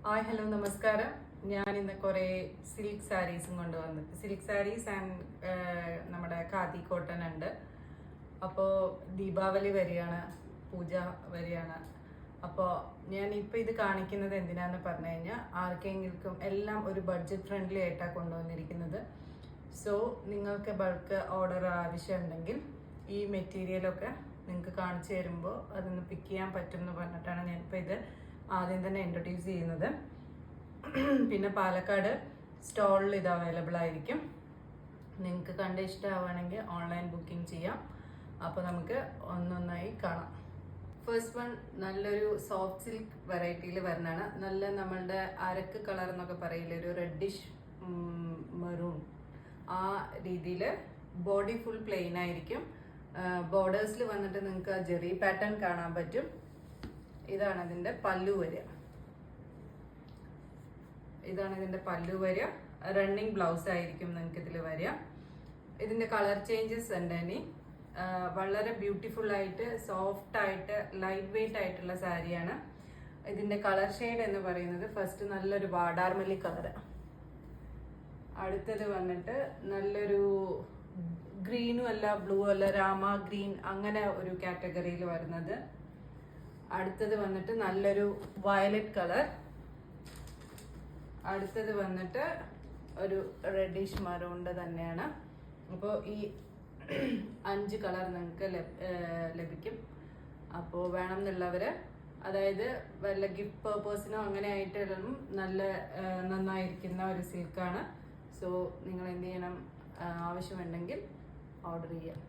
Hi hello നമസ്കാരം. ഞാൻ ഇന്ന് കുറേ സിൽക്ക് സാരീസും കൊണ്ടുവന്നു. സിൽക്ക് സാരീസ് ആൻഡ് നമ്മുടെ ഖാദി കോട്ടൺ ഉണ്ട്. അപ്പോൾ ദീപാവലി വരികയാണ്, പൂജ വരികയാണ്. അപ്പോൾ ഞാനിപ്പോൾ ഇത് കാണിക്കുന്നത് എന്തിനാന്ന് പറഞ്ഞു കഴിഞ്ഞാൽ ആർക്കെങ്കിലും എല്ലാം ഒരു ബഡ്ജറ്റ് ഫ്രണ്ട്ലി ആയിട്ടാണ് കൊണ്ടുവന്നിരിക്കുന്നത്. സോ നിങ്ങൾക്ക് ബൾക്ക് ഓർഡർ ആവശ്യമുണ്ടെങ്കിൽ ഈ മെറ്റീരിയലൊക്കെ നിങ്ങൾക്ക് കാണിച്ചു തരുമ്പോൾ അതൊന്ന് പിക്ക് ചെയ്യാൻ പറ്റും എന്ന് പറഞ്ഞിട്ടാണ് ഞാനിപ്പോൾ ഇത് ആദ്യം തന്നെ ഇൻട്രൊഡ്യൂസ് ചെയ്യുന്നത്. പിന്നെ പാലക്കാട് സ്റ്റോളിൽ ഇത് അവൈലബിൾ ആയിരിക്കും. നിങ്ങൾക്ക് കണ്ട് ഇഷ്ടമാവുകയാണെങ്കിൽ ഓൺലൈൻ ബുക്കിംഗ് ചെയ്യാം. അപ്പോൾ നമുക്ക് ഒന്നൊന്നായി കാണാം. ഫസ്റ്റ് വൺ നല്ലൊരു സോഫ്റ്റ് സിൽക്ക് വെറൈറ്റിയിൽ വരുന്നതാണ്. നല്ല നമ്മളുടെ അരക്ക് കളർ എന്നൊക്കെ പറയില്ലേ, ഒരു റെഡിഷ് മെറൂൺ, ആ രീതിയിൽ ബോഡി ഫുൾ പ്ലെയിൻ ആയിരിക്കും. ബോർഡേഴ്സിൽ വന്നിട്ട് നിങ്ങൾക്ക് ആ ജെറി പാറ്റേൺ കാണാൻ പറ്റും. ഇതാണ് ഇതിൻ്റെ പല്ലു വരിക. റണ്ണിങ് ബ്ലൗസ് ആയിരിക്കും നിങ്ങൾക്ക് ഇതിൽ വരിക. ഇതിൻ്റെ കളർ ചേഞ്ചസ് ഉണ്ട്. ഇനി വളരെ ബ്യൂട്ടിഫുൾ ആയിട്ട് സോഫ്റ്റ് ആയിട്ട് ലൈറ്റ് വെയിറ്റ് ആയിട്ടുള്ള സാരിയാണ്. ഇതിൻ്റെ കളർ ഷെയ്ഡ് എന്ന് പറയുന്നത് ഫസ്റ്റ് നല്ലൊരു വാടാർമല്ലി കളറ്, അടുത്തത് വന്നിട്ട് നല്ലൊരു ഗ്രീനും അല്ല ബ്ലൂ അല്ല രാമ ഗ്രീൻ, അങ്ങനെ ഒരു കാറ്റഗറിയിൽ വരുന്നത്. അടുത്തത് വന്നിട്ട് നല്ലൊരു വയലറ്റ് കളർ, അടുത്തത് വന്നിട്ട് ഒരു റെഡിഷ് മറൂണ്ട് തന്നെയാണ്. അപ്പോൾ ഈ 5 കളർ നിങ്ങൾക്ക് ലഭിക്കും. അപ്പോൾ വേണം എന്നുള്ളവർ, അതായത് വല്ല ഗിഫ്റ്റ് പേർപ്പസിനോ അങ്ങനെ ആയിട്ടും നന്നായിരിക്കുന്ന ഒരു സിൽക്കാണ്. സോ നിങ്ങൾ എന്ത് ചെയ്യണം, ആവശ്യമുണ്ടെങ്കിൽ ഓർഡർ ചെയ്യാം.